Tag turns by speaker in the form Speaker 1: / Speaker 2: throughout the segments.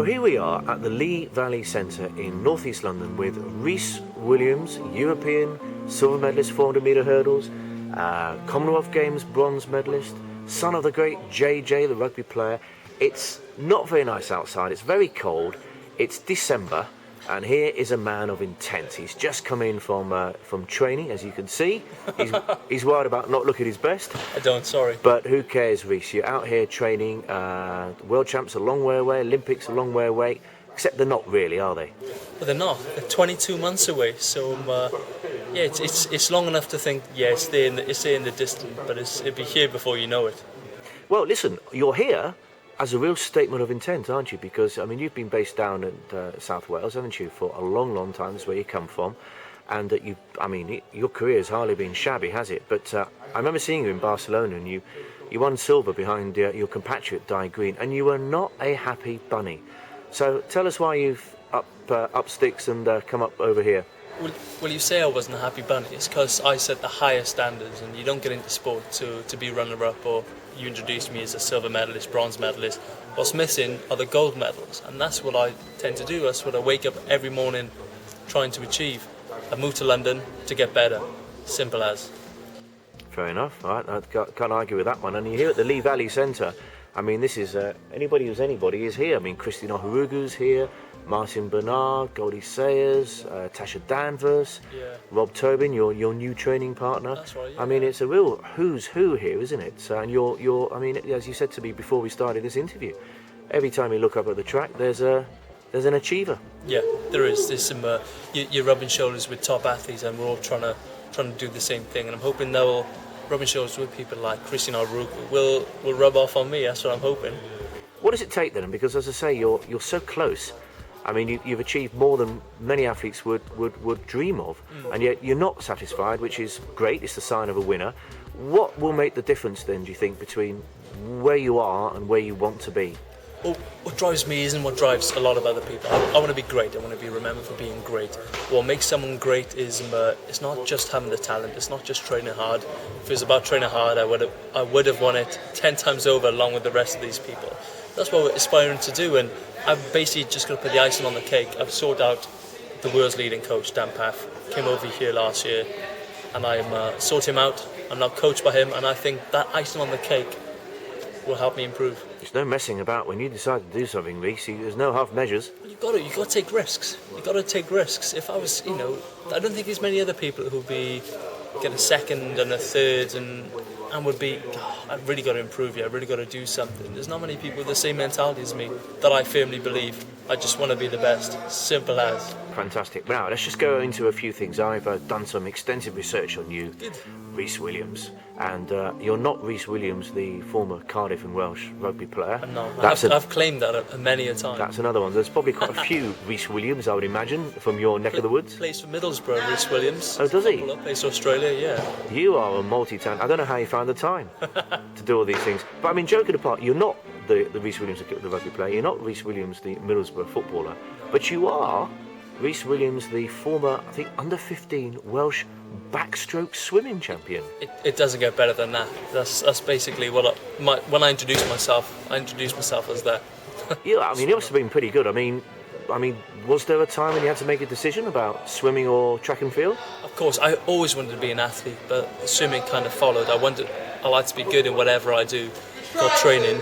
Speaker 1: Well, here we are at the Lee Valley Centre in North East London with Rhys Williams, European silver medalist 400 metre hurdles, Commonwealth Games bronze medalist, son of the great JJ, the rugby player. It's not very nice outside, it's very cold, it's December, and here is a man of intent. He's just come in from training, as you can see. He's worried about not looking his best.
Speaker 2: I don't, sorry.
Speaker 1: But who cares, Rhys? You're out here training. World Champs a long way away, Olympics a long way away. Except they're not really, are they?
Speaker 2: But they're not. They're 22 months away. So yeah, it's long enough to think. Yeah, it's there in the distance, but it'll be here before you know it.
Speaker 1: Well, listen, you're here as a real statement of intent, aren't you? Because, I mean, you've been based down at South Wales, haven't you, for a long, long time. That's where you come from. And your career has hardly been shabby, has it? But I remember seeing you in Barcelona, and you won silver behind your compatriot, Di Green, and you were not a happy bunny. So tell us why you've up sticks and come up over here.
Speaker 2: Well, you say I wasn't a happy bunny. It's because I set the highest standards, and you don't get into sport to be runner-up, or you introduced me as a silver medalist, bronze medalist. What's missing are the gold medals, and that's what I tend to do. That's what I wake up every morning trying to achieve. I moved to London to get better. Simple as.
Speaker 1: Fair enough. All right, I can't argue with that one. And you're here at the Lee Valley Centre. I mean, this is anybody who's anybody is here. I mean, Christine Ohurugu's here, Martin Bernard, Goldie Sayers, Tasha Danvers, Rob Tobin, your new training partner.
Speaker 2: That's right, yeah.
Speaker 1: I mean, it's a real who's who here, isn't it? So, and you're. I mean, as you said to me before we started this interview, every time you look up at the track, there's an achiever.
Speaker 2: Yeah, there is. There's some. You're rubbing shoulders with top athletes, and we're all trying to do the same thing. And I'm hoping they'll rubbing shoulders with people like Christine Ohurugu will rub off on me. That's what I'm hoping.
Speaker 1: What does it take then? Because as I say, you're so close. I mean, you've achieved more than many athletes would dream of, and yet you're not satisfied, which is great. It's the sign of a winner. What will make the difference then, do you think, between where you are and where you want to be?
Speaker 2: Well, what drives me isn't what drives a lot of other people. I want to be great. I want to be remembered for being great. What makes someone great is it's not just having the talent. It's not just training hard. If it was about training hard, I would have won it 10 times over along with the rest of these people. That's what we're aspiring to do, and I've basically just got to put the icing on the cake. I've sought out the world's leading coach, Dan Paff, came over here last year, and I sought him out. I'm now coached by him, and I think that icing on the cake will help me improve.
Speaker 1: There's no messing about when you decide to do something, Rhys. There's no half measures.
Speaker 2: You've got to take risks. You've got to take risks. If I was, I don't think there's many other people who'd get a second and a third and would be, I've really got to improve here, I've really got to do something. There's not many people with the same mentality as me that I firmly believe. I just want to be the best. Simple as.
Speaker 1: Fantastic. Now, let's just go into a few things. I've done some extensive research on you,
Speaker 2: Good.
Speaker 1: Rhys Williams. And you're not Rhys Williams, the former Cardiff and Welsh rugby player.
Speaker 2: No, I've claimed that many a time.
Speaker 1: That's another one. There's probably quite a few Rhys Williams, I would imagine, from your neck of the woods.
Speaker 2: Plays for Middlesbrough, Rhys Williams.
Speaker 1: Oh, does he?
Speaker 2: Plays for Australia, yeah.
Speaker 1: You are a multi-talent. I don't know how you found the time to do all these things. But I mean, joking apart, you're not the Rhys Williams, the rugby player. You're not Rhys Williams, the Middlesbrough footballer. But you are Rhys Williams, the former, I think, under-15 Welsh backstroke swimming champion.
Speaker 2: It doesn't get better than that. That's basically when I introduced myself as that.
Speaker 1: Yeah, I mean, it must have been pretty good. I mean, was there a time when you had to make a decision about swimming or track and field?
Speaker 2: Of course, I always wanted to be an athlete, but swimming kind of followed. I like to be good in whatever I do for training,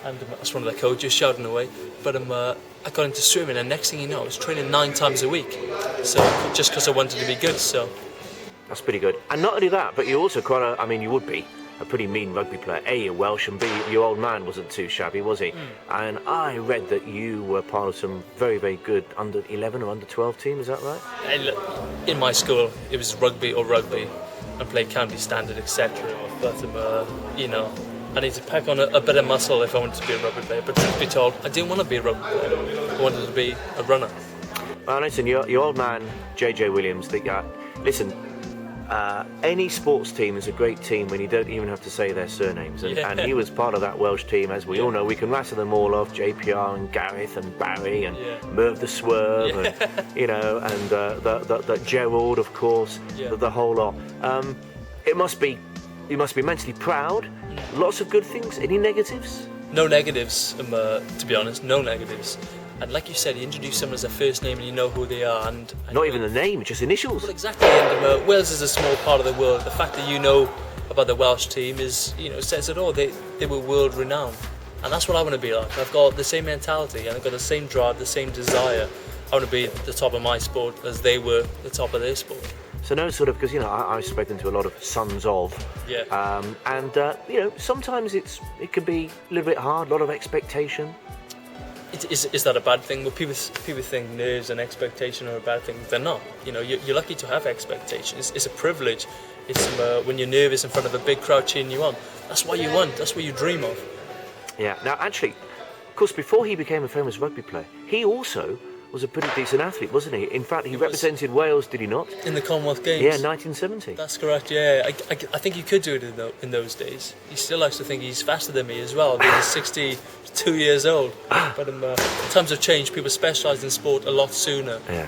Speaker 2: and that's one of the coaches shouting away. But I got into swimming, and next thing you know, I was training 9 times a week. So just because I wanted to be good, so.
Speaker 1: That's pretty good. And not only that, but you're also you would be a pretty mean rugby player. A, you're Welsh, and B, your old man wasn't too shabby, was he? And I read that you were part of some very, very good under 11 or under 12 team, is that right?
Speaker 2: In my school, it was rugby, and played county standard, etc. But I need to pack on a bit of muscle if I wanted to be a rugby player. But truth be told, I didn't want to be a rugby player. I wanted to be a runner.
Speaker 1: Well, listen, your old man, JJ Williams, any sports team is a great team when you don't even have to say their surnames. And he was part of that Welsh team, as we all know. We can rattle them all off, JPR and Gareth and Barry and Merv the Swerve and, and the Gerald, of course, the whole lot. You must be immensely proud. Lots of good things. Any negatives?
Speaker 2: no negatives, to be honest, no negatives. And like you said, you introduce someone as a first name and you know who they are. And
Speaker 1: Not even the name, just initials.
Speaker 2: Well, exactly. And Wales is a small part of the world. The fact that you know about the Welsh team is, says it all. They were world renowned. And that's what I want to be like. I've got the same mentality and I've got the same drive, the same desire. I want to be at the top of my sport as they were the top of their sport.
Speaker 1: So no sort of, because I've spoken to a lot of sons of, and sometimes it can be a little bit hard, a lot of expectation.
Speaker 2: Is that a bad thing? Well, people think nerves and expectation are a bad thing. They're not. You're lucky to have expectations. It's a privilege. It's when you're nervous in front of a big crowd cheering you on. That's what you want. That's what you dream of.
Speaker 1: Yeah. Now, actually, of course, before he became a famous rugby player, he also was a pretty decent athlete, wasn't he? In fact, he represented Wales, did he not?
Speaker 2: In the Commonwealth Games.
Speaker 1: Yeah, 1970.
Speaker 2: That's correct, yeah. I think you could do it in those days. He still likes to think he's faster than me as well. He's 62 years old. But times have changed. People specialise in sport a lot sooner.
Speaker 1: Yeah.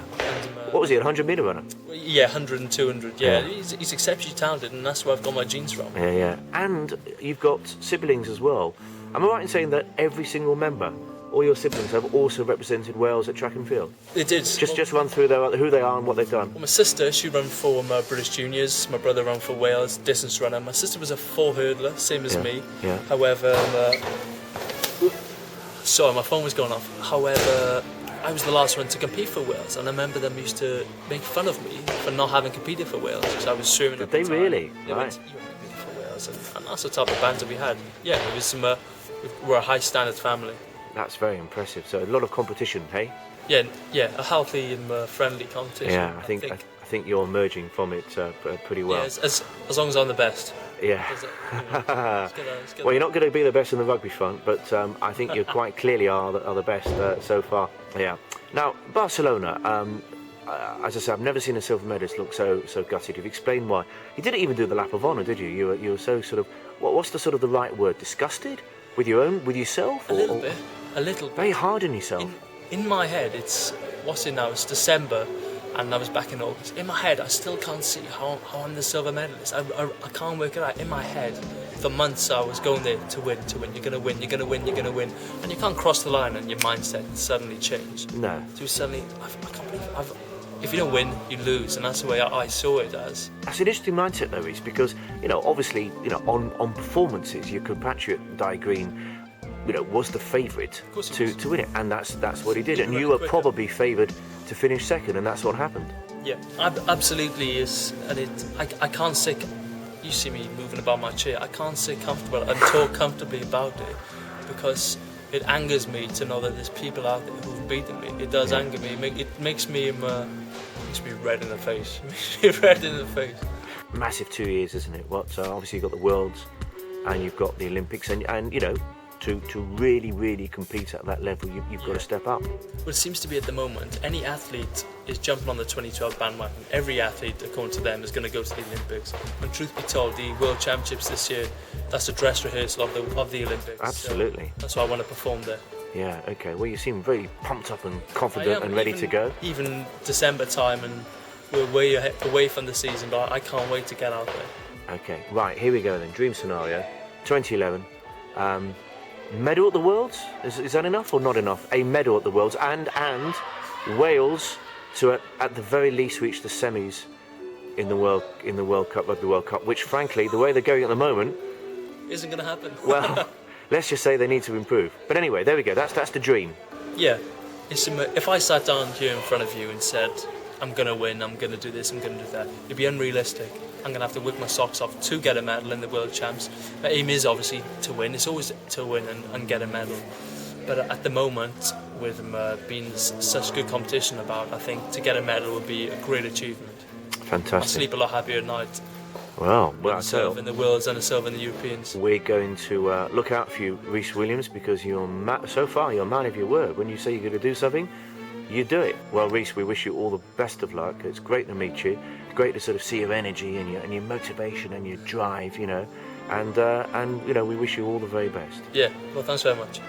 Speaker 1: What was he, a 100-metre runner?
Speaker 2: Yeah, 100 and 200, yeah. He's exceptionally talented, and that's where I've got my genes from.
Speaker 1: Yeah. And you've got siblings as well. Am I right in saying that every single member, all your siblings, have also represented Wales at track and field?
Speaker 2: They did.
Speaker 1: Just run through who they are and what they've done.
Speaker 2: Well, my sister, she ran for British Juniors. My brother ran for Wales, distance runner. My sister was a 4-hurdler, same as me.
Speaker 1: Yeah.
Speaker 2: However, sorry, my phone was going off. However, I was the last one to compete for Wales, and I remember them used to make fun of me for not having competed for Wales because I was swimming at the time.
Speaker 1: Did they really?
Speaker 2: They went, you haven't competed for Wales, and that's the type of banter we had. Yeah, it was we're a high standard family.
Speaker 1: That's very impressive. So a lot of competition, hey?
Speaker 2: Yeah, a healthy and friendly competition.
Speaker 1: Yeah, I think you're emerging from it pretty well.
Speaker 2: Yeah, as long as I'm the best.
Speaker 1: Yeah. Well, you're not going to be the best in the rugby front, but I think you quite clearly are the best so far. Yeah. Now, Barcelona. As I said, I've never seen a silver medalist look so gutted. You've explained why. You didn't even do the lap of honour, did you? You were so sort of. What's the sort of the right word? Disgusted with yourself?
Speaker 2: A little bit.
Speaker 1: Very hard on yourself.
Speaker 2: In my head, it's December, and I was back in August. In my head, I still can't see how I'm the silver medalist. I can't work it out. In my head, for months I was going there to win. You're gonna win, and you can't cross the line and your mindset suddenly changed.
Speaker 1: No.
Speaker 2: So suddenly, I can't believe if you don't win, you lose, and that's the way I saw it as.
Speaker 1: That's an interesting mindset, though, Rhys, because obviously, on performances, your compatriot Di Green, was the favourite to win it, and that's what he did, and you were probably favoured to finish second, and that's what happened.
Speaker 2: Yeah, absolutely is, and I can't sit. You see me moving about my chair. I can't sit comfortable and talk comfortably about it because it angers me to know that there's people out there who've beaten me. It does anger me. It makes me red in the face.
Speaker 1: Massive 2 years, isn't it? Obviously you've got the Worlds, and you've got the Olympics, and to really, really compete at that level, you've got to step up.
Speaker 2: Well, it seems to be at the moment, any athlete is jumping on the 2012 bandwagon. Every athlete, according to them, is going to go to the Olympics. And truth be told, the World Championships this year, that's a dress rehearsal of the Olympics.
Speaker 1: Absolutely.
Speaker 2: So that's why I want to perform there.
Speaker 1: Yeah, okay. Well, you seem very pumped up and confident and ready to go.
Speaker 2: Even December time, and we're way away from the season, but I can't wait to get out there.
Speaker 1: Okay, right, here we go then. Dream scenario, 2011. Medal at the Worlds? Is that enough or not enough? A medal at the Worlds and Wales to at the very least reach the semis in the World Cup, Rugby World Cup, which frankly, the way they're going at the moment,
Speaker 2: isn't going to happen.
Speaker 1: Well, let's just say they need to improve. But anyway, there we go. That's the dream.
Speaker 2: Yeah. If I sat down here in front of you and said, I'm going to win, I'm going to do this, I'm going to do that, it'd be unrealistic. I'm going to have to work my socks off to get a medal in the World Champs. My aim is obviously to win. It's always to win and get a medal. But at the moment, with them being such good competition about, I think to get a medal would be a great achievement.
Speaker 1: Fantastic.
Speaker 2: I sleep a lot happier at night.
Speaker 1: Well,
Speaker 2: a silver in the Worlds and a silver in the Europeans.
Speaker 1: We're going to look out for you, Rhys Williams, because so far you're a man of your word. When you say you're going to do something, you do it. Well, Rhys, we wish you all the best of luck. It's great to meet you. It's great to sort of see your energy and your motivation and your drive, and we wish you all the very best.
Speaker 2: Yeah, well, thanks very much.